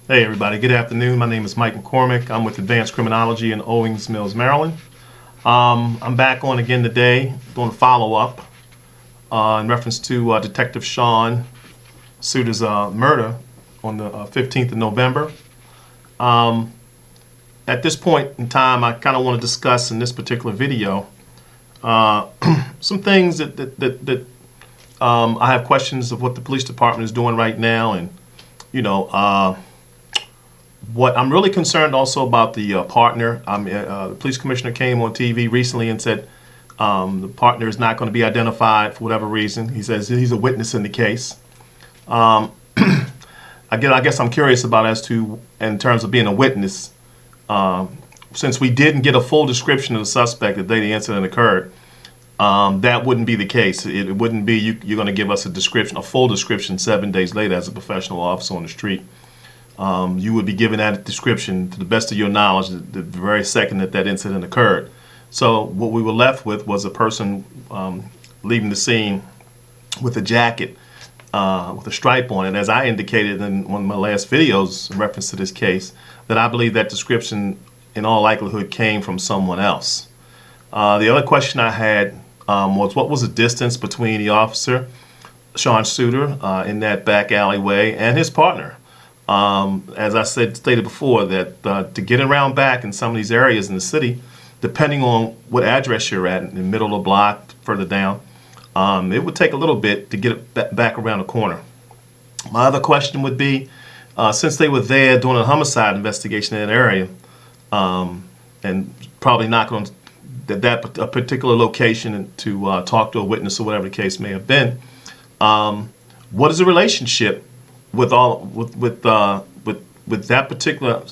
Hey everybody, good afternoon. My name is Mike McCormick. I'm with Advanced Criminology in Owings Mills, Maryland. I'm back on again today doing a follow-up in reference to Detective Sean Suter's murder on the 15th of November. At this point in time, I kind of want to discuss in this particular video some things that I have questions of what the police department is doing right now, and what I'm really concerned also about the partner. The police commissioner came on TV recently and said the partner is not going to be identified for whatever reason. He says he's a witness in the case. I guess I'm curious about as to, in terms of being a witness, since we didn't get a full description of the suspect the day the incident occurred. That wouldn't be the case. It wouldn't be you're going to give us a full description 7 days later as a professional officer on the street. You would be given that description to the best of your knowledge the very second that incident occurred. So what we were left with was a person leaving the scene with a jacket with a stripe on it. As I indicated in one of my last videos in reference to this case, that I believe that description in all likelihood came from someone else. The other question I had was, what was the distance between the officer, Sean Suter, in that back alleyway, and his partner? As I stated before, that to get around back in some of these areas in the city, depending on what address you're at, in the middle of the block, further down, it would take a little bit to get it back around the corner. My other question would be, since they were there doing a homicide investigation in that area, and probably not going to that particular location to talk to a witness or whatever the case may have been, what is the relationship with that particular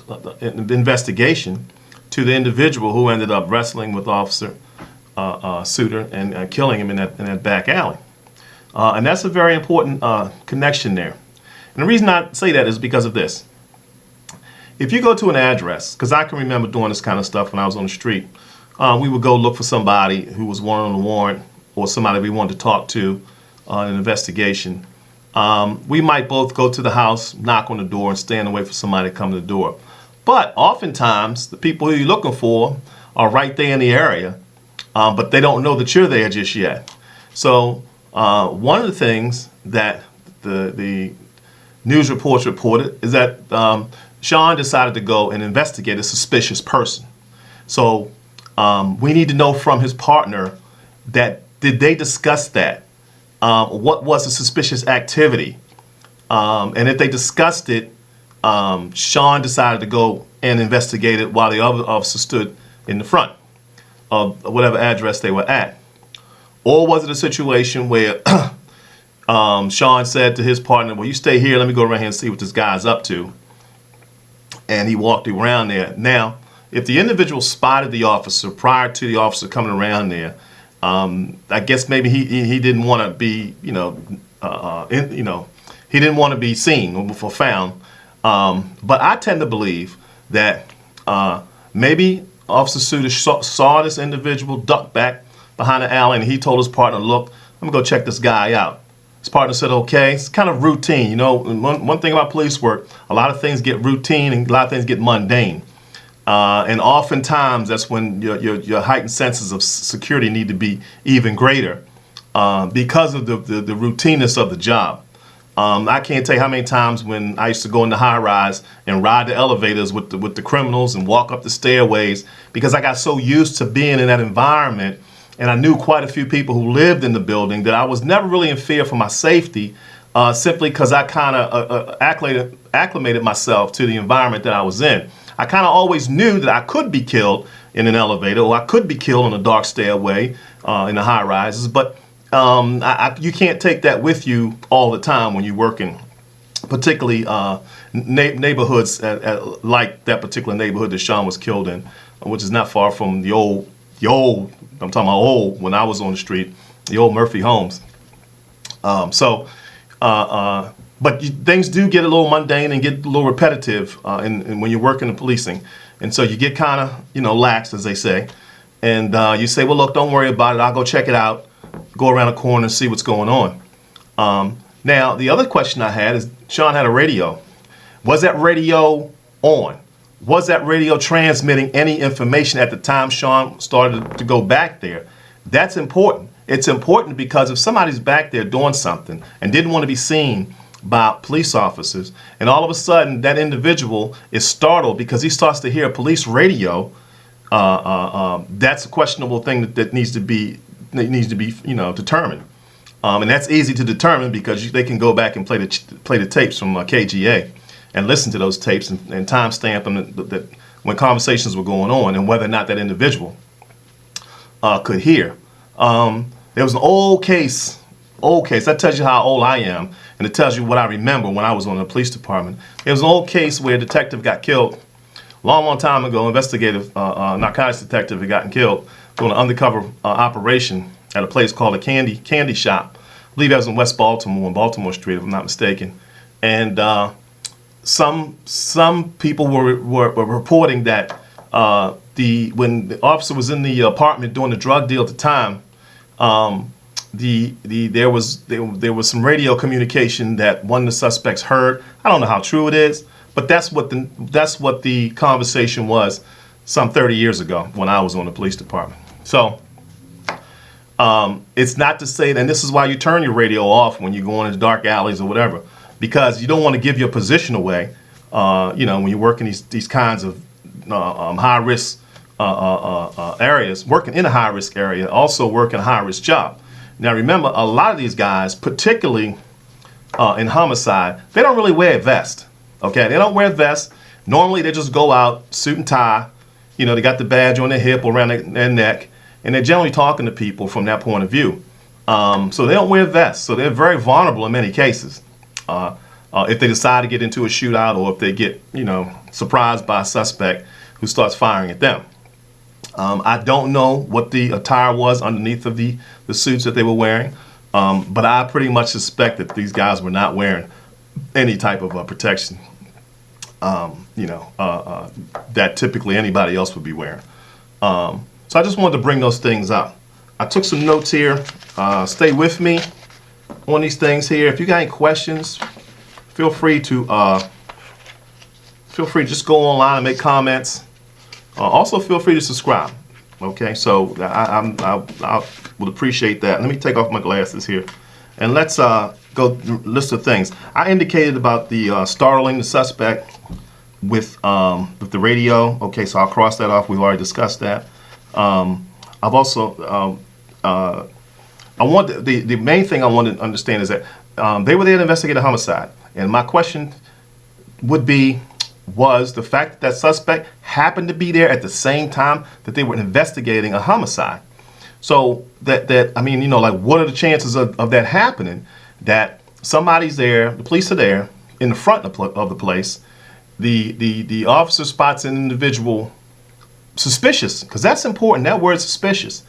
investigation to the individual who ended up wrestling with Officer Suter and killing him in that back alley? And that's a very important connection there. And the reason I say that is because of this. If you go to an address, because I can remember doing this kind of stuff when I was on the street, we would go look for somebody who was wanted on a warrant or somebody we wanted to talk to in an investigation. We might both go to the house, knock on the door, and stand and wait for somebody to come to the door. But oftentimes, the people who you're looking for are right there in the area, but they don't know that you're there just yet. So one of the things that the news reports reported is that Sean decided to go and investigate a suspicious person. So we need to know from his partner that did they discuss that? What was the suspicious activity? And if they discussed it, Sean decided to go and investigate it while the other officer stood in the front of whatever address they were at. Or was it a situation where Sean said to his partner, well, you stay here, let me go around here and see what this guy's up to. And he walked around there. Now, if the individual spotted the officer prior to the officer coming around there, I guess maybe he didn't want to be, he didn't want to be seen or found. But I tend to believe that maybe Officer Suter saw this individual duck back behind the alley, and he told his partner, look, let me go check this guy out. His partner said, okay. It's kind of routine. One thing about police work, a lot of things get routine and a lot of things get mundane. And oftentimes that's when your heightened senses of security need to be even greater because of the routineness of the job. I can't tell you how many times when I used to go in the high rise and ride the elevators with the criminals and walk up the stairways, because I got so used to being in that environment, and I knew quite a few people who lived in the building, that I was never really in fear for my safety, simply because I kind of acclimated myself to the environment that I was in. I kind of always knew that I could be killed in an elevator, or I could be killed on a dark stairway in the high rises, but you can't take that with you all the time when you're working, particularly neighborhoods like that particular neighborhood that Sean was killed in, which is not far from the old, I'm talking about old, when I was on the street, the old Murphy homes. But things do get a little mundane and get a little repetitive when you're working in policing. And so you get kind of, lax, as they say. And you say, well, look, don't worry about it. I'll go check it out, go around the corner and see what's going on. Now, the other question I had is, Sean had a radio. Was that radio on? Was that radio transmitting any information at the time Sean started to go back there? That's important. It's important because if somebody's back there doing something and didn't want to be seen by police officers, and all of a sudden that individual is startled because he starts to hear police radio, that's a questionable thing that needs to be determined. And that's easy to determine because they can go back and play the tapes from KGA and listen to those tapes and timestamp them that when conversations were going on and whether or not that individual could hear. There was an old case. That tells you how old I am, and it tells you what I remember when I was on the police department. There was an old case where a detective got killed a long time ago. Investigative narcotics detective had gotten killed doing an undercover operation at a place called a candy shop. I believe that was in West Baltimore, on Baltimore Street, if I'm not mistaken. And some people were reporting that when the officer was in the apartment doing the drug deal at the time, there was some radio communication that one of the suspects heard. I don't know how true it is, but that's what the conversation was some 30 years ago when I was on the police department. So it's not to say that, and this is why you turn your radio off when you go into dark alleys or whatever, because you don't want to give your position away. When you work in these kinds of high risk areas, working in a high risk area, also work in a high risk job. Now remember, a lot of these guys, particularly in homicide, they don't really wear a vest. Okay, they don't wear vests. Normally they just go out, suit and tie. They got the badge on their hip or around their neck, and they're generally talking to people from that point of view. So they don't wear vests, so they're very vulnerable in many cases. If they decide to get into a shootout or if they get, surprised by a suspect who starts firing at them. I don't know what the attire was underneath of the suits that they were wearing, but I pretty much suspect that these guys were not wearing any type of protection, that typically anybody else would be wearing. So I just wanted to bring those things up. I took some notes here. Stay with me on these things here. If you got any questions, feel free to just go online and make comments. Also, feel free to subscribe. Okay, so I would appreciate that. Let me take off my glasses here, and let's go list of things. I indicated about the startling the suspect with the radio. Okay, so I'll cross that off. We've already discussed that. I've also the main thing I want to understand is that they were there to investigate a homicide, and my question would be, was the fact that suspect happened to be there at the same time that they were investigating a homicide. So what are the chances of that happening? That somebody's there, the police are there in the front of the place, the officer spots an individual suspicious, because that's important, that word suspicious.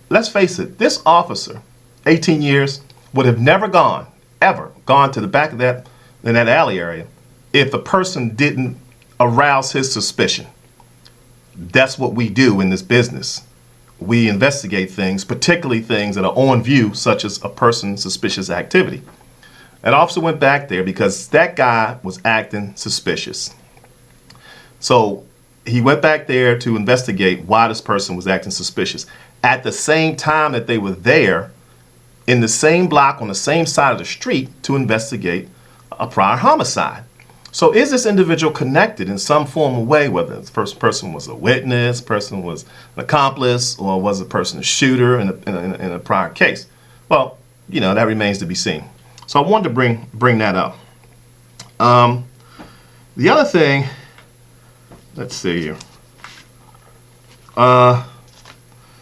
Let's face it, this officer, 18 years, would have never ever gone to the back of in that alley area if the person didn't arouse his suspicion. That's what we do in this business. We investigate things, particularly things that are on view, such as a person's suspicious activity. That officer went back there because that guy was acting suspicious. So he went back there to investigate why this person was acting suspicious. At the same time that they were there, in the same block on the same side of the street, to investigate a prior homicide. So is this individual connected in some form or way, whether the first person was a witness, person was an accomplice, or was the person a shooter in a prior case? Well, that remains to be seen. So I wanted to bring that up. The other thing, let's see here.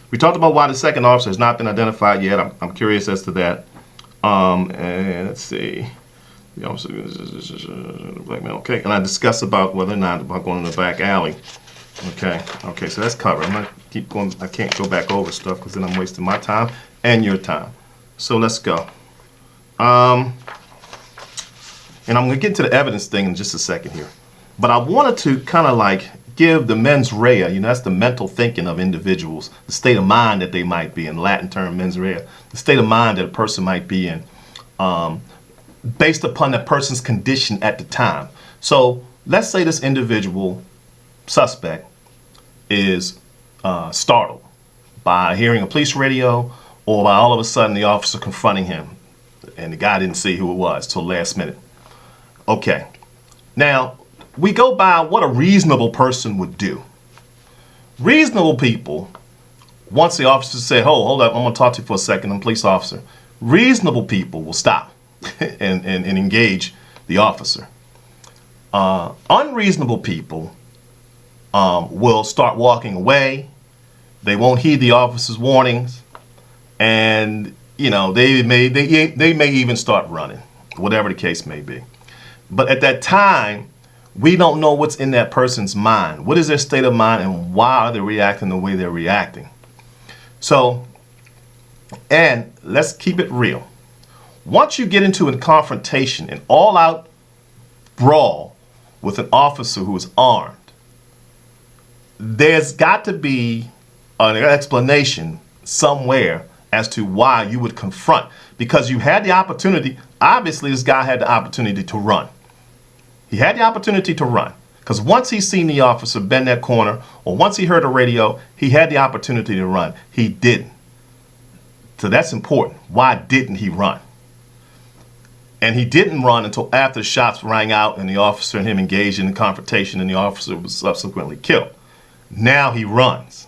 We talked about why the second officer has not been identified yet. I'm curious as to that. And let's see. The officer, black man. Okay, and I discussed about whether or not about going in the back alley. Okay, so that's covered. I'm gonna keep going. I can't go back over stuff because then I'm wasting my time and your time. So let's go. And I'm gonna get into the evidence thing in just a second here. But I wanted to kind of give the mens rea, that's the mental thinking of individuals, the state of mind that they might be in, Latin term mens rea, the state of mind that a person might be in, based upon that person's condition at the time. So let's say this individual suspect is startled by hearing a police radio or by all of a sudden the officer confronting him and the guy didn't see who it was till last minute. Okay, now we go by what a reasonable person would do. Reasonable people, once the officer said, "Oh, hold up, I'm going to talk to you for a second, I'm a police officer," reasonable people will stop and engage the officer. Unreasonable people will start walking away. They won't heed the officer's warnings, and they may even start running, whatever the case may be. But at that time, we don't know what's in that person's mind. What is their state of mind, and why are they reacting the way they're reacting? So, and let's keep it real. Once you get into a confrontation, an all-out brawl with an officer who is armed, there's got to be an explanation somewhere as to why you would confront. Because you had the opportunity, obviously this guy had the opportunity to run. He had the opportunity to run. Because once he seen the officer bend that corner, or once he heard a radio, he had the opportunity to run. He didn't. So that's important. Why didn't he run? And he didn't run until after the shots rang out and the officer and him engaged in the confrontation and the officer was subsequently killed. Now he runs.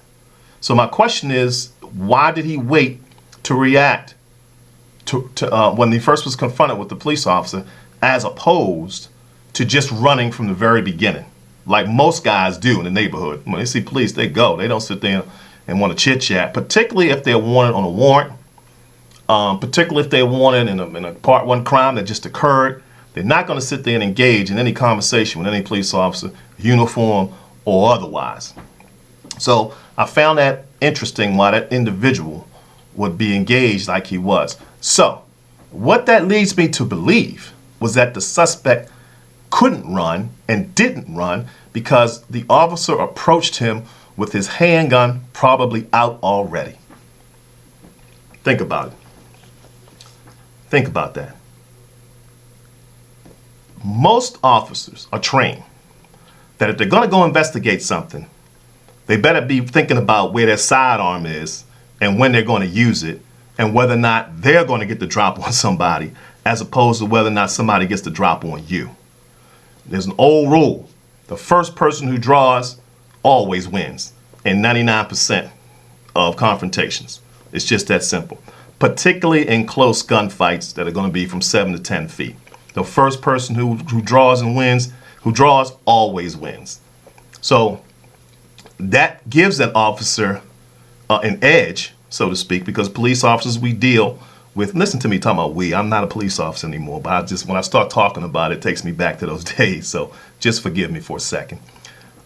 So my question is, why did he wait to react to when he first was confronted with the police officer, as opposed to just running from the very beginning, like most guys do in the neighborhood? When they see police, they go. They don't sit there and want to chit-chat, particularly if they're wanted on a warrant, particularly if they're wanted in a Part 1 crime that just occurred. They're not going to sit there and engage in any conversation with any police officer, uniform or otherwise. So I found that interesting, why that individual would be engaged like he was. So what that leads me to believe was that the suspect couldn't run and didn't run because the officer approached him with his handgun probably out already. Think about it. Think about that. Most officers are trained that if they're going to go investigate something, they better be thinking about where their sidearm is and when they're going to use it and whether or not they're going to get the drop on somebody, as opposed to whether or not somebody gets the drop on you. There's an old rule. The first person who draws always wins in 99% of confrontations. It's just that simple. Particularly in close gunfights that are going to be from 7 to 10 feet. The first person who draws and wins, who draws, always wins. So that gives that officer an edge, so to speak, because police officers we deal with, listen to me talking about we, I'm not a police officer anymore, but when I start talking about it, it takes me back to those days, so just forgive me for a second.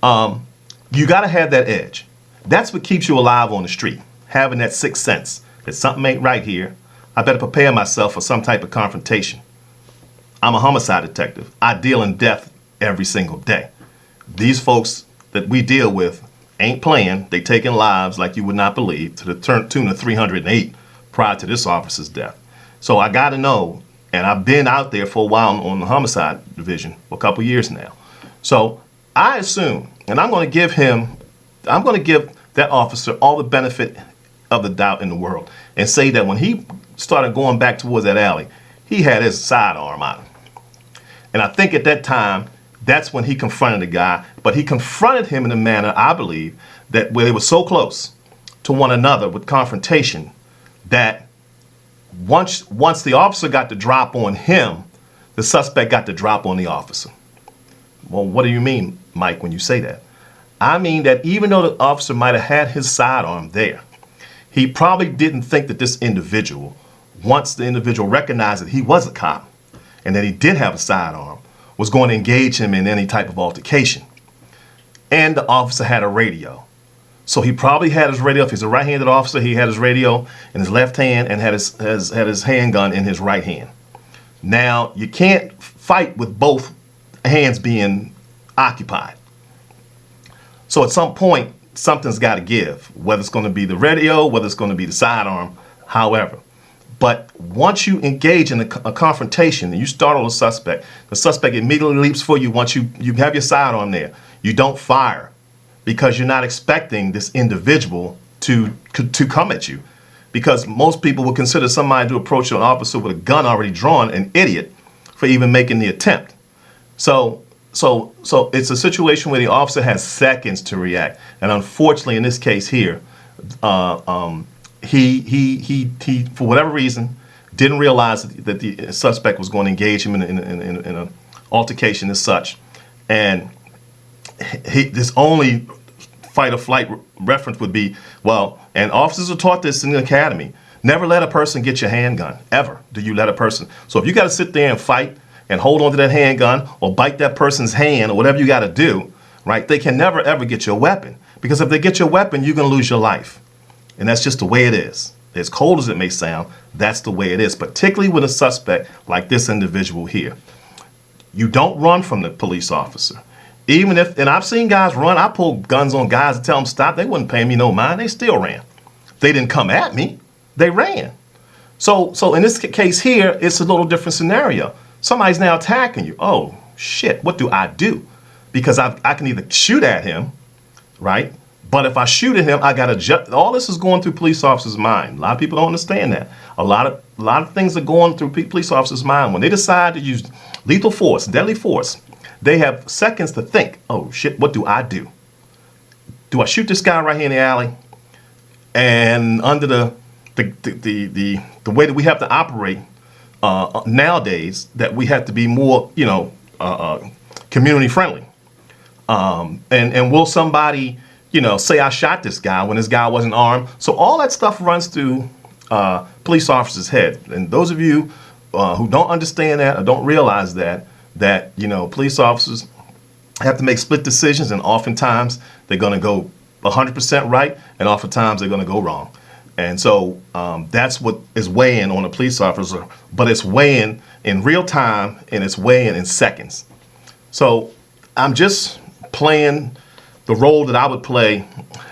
You got to have that edge. That's what keeps you alive on the street, having that sixth sense that something ain't right here. I better prepare myself for some type of confrontation. I'm a homicide detective. I deal in death every single day. These folks that we deal with ain't playing. They taking lives like you would not believe, to the tune of 308 prior to this officer's death. So I got to know, and I've been out there for a while on the homicide division for a couple years now. So I assume, and I'm going to give that officer all the benefit of the doubt in the world and say that when he started going back towards that alley, he had his sidearm out. And I think at that time, that's when he confronted the guy, but he confronted him in a manner, I believe, that where they were so close to one another with confrontation that once the officer got the drop on him, the suspect got the drop on the officer. Well, what do you mean, Mike, when you say that? I mean that even though the officer might have had his sidearm there, he probably didn't think that this individual, once the individual recognized that he was a cop and that he did have a sidearm, was going to engage him in any type of altercation. And the officer had a radio. So he probably had his radio. If he's a right-handed officer, he had his radio in his left hand and had his handgun in his right hand. Now, you can't fight with both hands being occupied. So at some point, something's got to give, whether it's going to be the radio, whether it's going to be the sidearm, however. But once you engage in a confrontation and you startle the suspect immediately leaps for you once you have your sidearm there. You don't fire because you're not expecting this individual to come at you. Because most people would consider somebody to approach an officer with a gun already drawn an idiot for even making the attempt. So it's a situation where the officer has seconds to react. And unfortunately, in this case here, he for whatever reason didn't realize that the suspect was going to engage him in an altercation as such, and this only fight or flight reference would be, well, and officers are taught this in the academy: never let a person get your handgun. Ever do you let a person? So if you got to sit there and fight and hold on to that handgun or bite that person's hand or whatever you got to do, right? They can never ever get your weapon, because if they get your weapon, you're going to lose your life. And that's just the way it is. As cold as it may sound, that's the way it is, particularly with a suspect like this individual here. You don't run from the police officer. Even if, and I've seen guys run, I pull guns on guys and tell them stop. They wouldn't pay me no mind. They still ran. They didn't come at me. They ran. So in this case here, it's a little different scenario. Somebody's now attacking you. Oh, shit, what do I do? Because I can either shoot at him, right? But if I shoot at him, I got to judge. All this is going through police officers' mind. A lot of people don't understand that. A lot of things are going through police officers' mind. When they decide to use lethal force, deadly force, they have seconds to think, oh, shit, what do I do? Do I shoot this guy right here in the alley? And under the way that we have to operate nowadays, that we have to be more, community friendly. And will somebody, say I shot this guy when this guy wasn't armed? So all that stuff runs through police officers' head. And those of you who don't understand that or don't realize that police officers have to make split decisions, and oftentimes they're going to go 100% right, and oftentimes they're going to go wrong. And so that's what is weighing on a police officer, but it's weighing in real time and it's weighing in seconds. So I'm just playing the role that I would play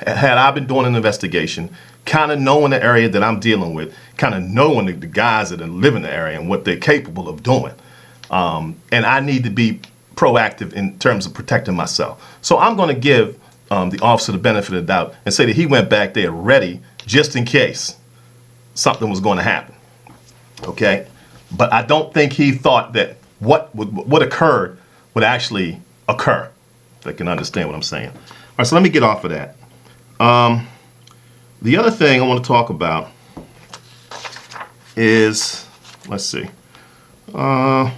had I been doing an investigation, kind of knowing the area that I'm dealing with, kind of knowing the guys that live in the area and what they're capable of doing. And I need to be proactive in terms of protecting myself. So I'm going to give the officer the benefit of the doubt and say that he went back there ready just in case something was going to happen. Okay? But I don't think he thought that what occurred would actually occur. If they can understand what I'm saying. All right, so let me get off of that. The other thing I want to talk about is, let's see. Okay,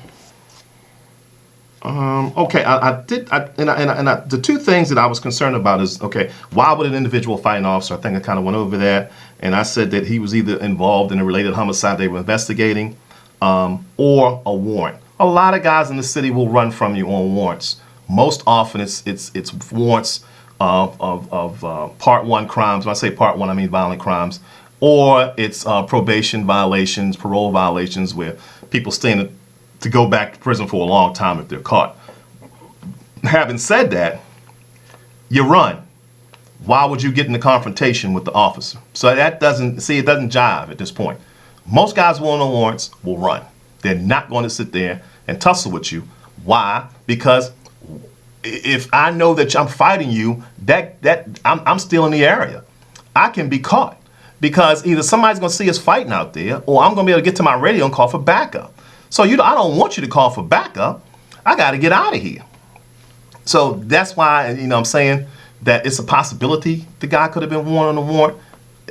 the two things that I was concerned about is, okay, why would an individual fight an officer? I think I kind of went over that, and I said that he was either involved in a related homicide they were investigating, or a warrant. A lot of guys in the city will run from you on warrants. Most often, it's warrants of Part 1 crimes. When I say Part 1, I mean violent crimes, or it's probation violations, parole violations, where people stay to go back to prison for a long time if they're caught. Having said that, you run. Why would you get in the confrontation with the officer? So that doesn't jive at this point. Most guys who on warrants will run. They're not going to sit there and tussle with you. Why? Because if I know that I'm fighting you, I'm still in the area. I can be caught because either somebody's going to see us fighting out there, or I'm going to be able to get to my radio and call for backup. So I don't want you to call for backup. I got to get out of here. So that's why, I'm saying that it's a possibility the guy could have been warned on the warrant.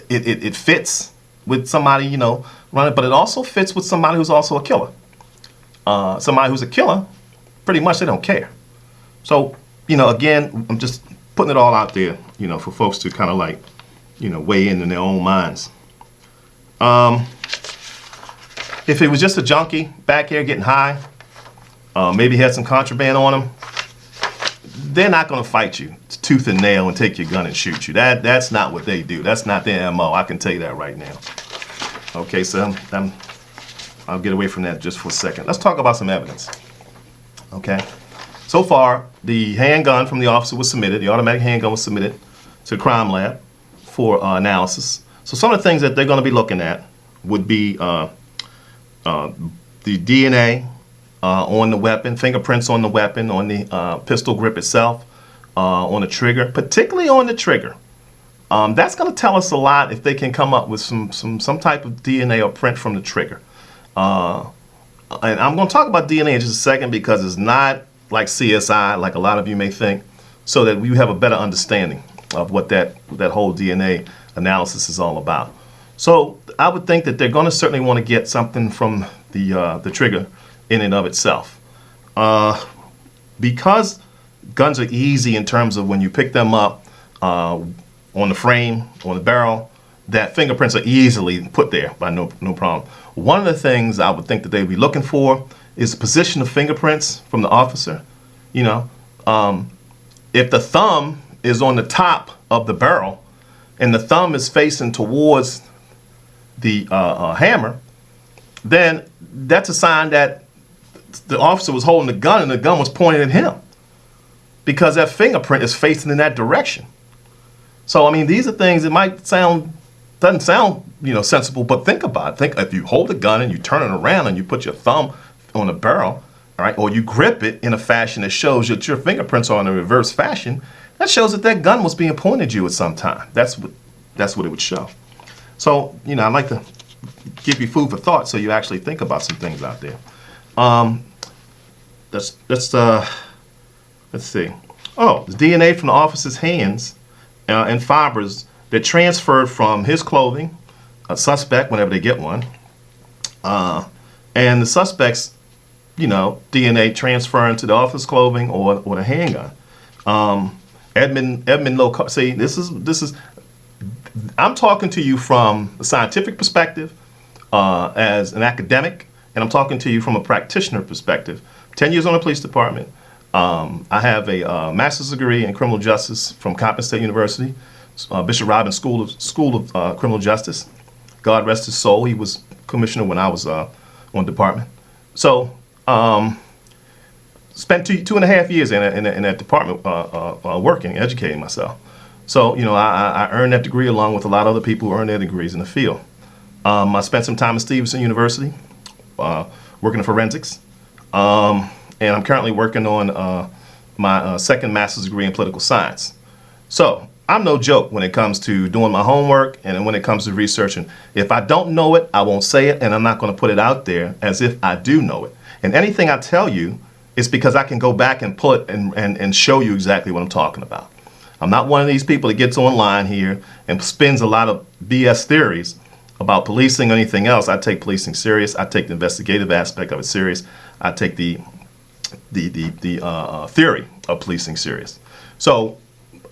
It fits with somebody, running, but it also fits with somebody who's also a killer. Somebody who's a killer, pretty much they don't care. So, again, I'm just putting it all out there, for folks to kind of weigh in their own minds. If it was just a junkie back here getting high, maybe he had some contraband on him, they're not going to fight you tooth and nail and take your gun and shoot you. That's not what they do. That's not their MO. I can tell you that right now. Okay, so I'll get away from that just for a second. Let's talk about some evidence. Okay. So far, the handgun from the officer was submitted. The automatic handgun was submitted to the crime lab for analysis. So some of the things that they're going to be looking at would be the DNA on the weapon, fingerprints on the weapon, on the pistol grip itself, on the trigger, particularly on the trigger. That's going to tell us a lot if they can come up with some type of DNA or print from the trigger. And I'm going to talk about DNA in just a second because it's not like CSI, like a lot of you may think, so that we have a better understanding of what that whole DNA analysis is all about. So I would think that they're going to certainly want to get something from the trigger in and of itself. Because guns are easy in terms of when you pick them up on the frame, on the barrel, that fingerprints are easily put there by no problem. One of the things I would think that they'd be looking for is the position of fingerprints from the officer. You know, if the thumb is on the top of the barrel and the thumb is facing towards the hammer, then that's a sign that the officer was holding the gun and the gun was pointed at him, because that fingerprint is facing in that direction. So I mean, these are things that doesn't sound sensible, but think about it. Think if you hold the gun and you turn it around and you put your thumb on the barrel, all right, or you grip it in a fashion that shows that your fingerprints are in a reverse fashion, that shows that that gun was being pointed at you at some time. That's what it would show. So I'd like to give you food for thought so you actually think about some things out there. Let's see. Oh, the DNA from the officer's hands and fibers that transferred from his clothing, a suspect whenever they get one, and the suspect's DNA transferring to the officer's clothing or the handgun. Edmund Lowe. See, this is. I'm talking to you from a scientific perspective, as an academic, and I'm talking to you from a practitioner perspective. 10 years on the police department. I have a master's degree in criminal justice from Coppin State University, Bishop Robins School of Criminal Justice. God rest his soul. He was commissioner when I was on department. So spent 2.5 years in that department working, educating myself. So I earned that degree along with a lot of other people who earned their degrees in the field. I spent some time at Stevenson University working in forensics. And I'm currently working on my second master's degree in political science. So I'm no joke when it comes to doing my homework and when it comes to researching. If I don't know it, I won't say it, and I'm not going to put it out there as if I do know it. And anything I tell you is because I can go back and pull it and show you exactly what I'm talking about. I'm not one of these people that gets online here and spins a lot of BS theories about policing or anything else. I take policing serious. I take the investigative aspect of it serious. I take the theory of policing serious. So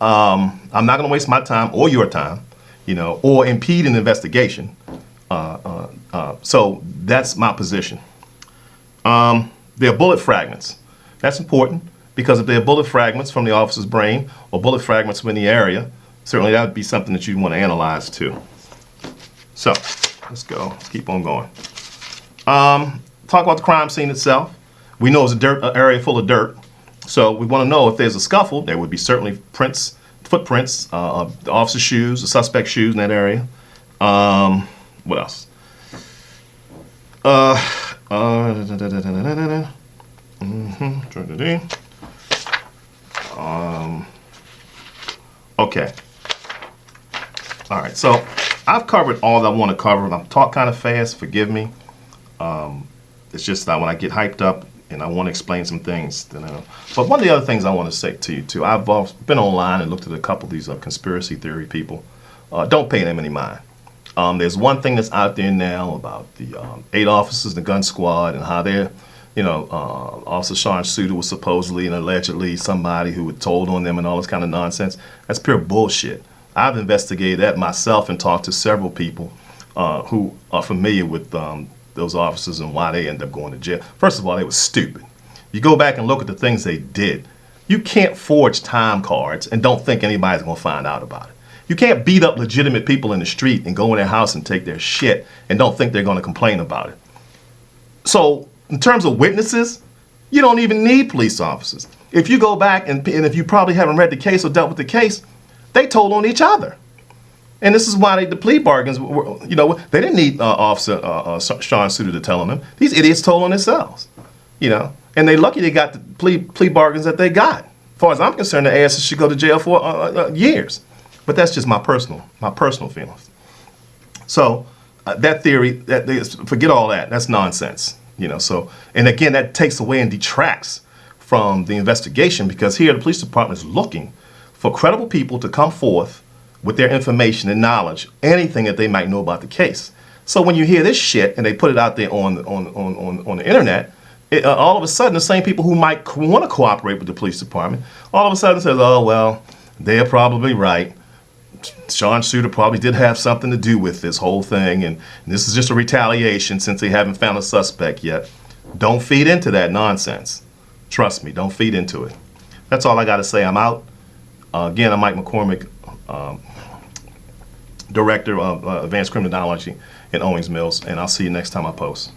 I'm not going to waste my time or your time, or impede an investigation. So that's my position. There are bullet fragments. That's important because if there are bullet fragments from the officer's brain or bullet fragments from the area, certainly that would be something that you'd want to analyze too. So let's go. Let's keep on going. Talk about the crime scene itself. We know it's an area full of dirt, so we want to know if there's a scuffle. There would be certainly footprints of the officer's shoes, the suspect's shoes in that area. What else? Okay. All right. So I've covered all that I want to cover. I'm talking kind of fast. Forgive me. It's just that when I get hyped up and I want to explain some things, but one of the other things I want to say to you too, I've been online and looked at a couple of these conspiracy theory people. Don't pay them any mind. There's one thing that's out there now about the 8 officers in the gun squad and how they're, Officer Sean Suiter was supposedly and allegedly somebody who had told on them and all this kind of nonsense. That's pure bullshit. I've investigated that myself and talked to several people who are familiar with those officers and why they end up going to jail. First of all, they were stupid. You go back and look at the things they did. You can't forge time cards and don't think anybody's going to find out about it. You can't beat up legitimate people in the street and go in their house and take their shit and don't think they're going to complain about it. So in terms of witnesses, you don't even need police officers. If you go back and if you probably haven't read the case or dealt with the case, they told on each other. And this is why the plea bargains were, you know, they didn't need Officer Sean Suiter to tell them. These idiots told on themselves, you know. And they lucky they got the plea bargains that they got. As far as I'm concerned, the asses should go to jail for years. But that's just my personal feelings. So that theory, forget all that. That's nonsense, you know. So, and again, that takes away and detracts from the investigation, because here the police department is looking for credible people to come forth with their information and knowledge, anything that they might know about the case. So when you hear this shit and they put it out there on the internet, all of a sudden the same people who might want to cooperate with the police department, all of a sudden says, oh, well, they're probably right. Sean Suiter probably did have something to do with this whole thing, and this is just a retaliation since they haven't found a suspect yet. Don't feed into that nonsense. Trust me, don't feed into it. That's all I got to say. I'm out. Again, I'm Mike McCormick, Director of Advanced Criminology in Owings Mills, and I'll see you next time I post.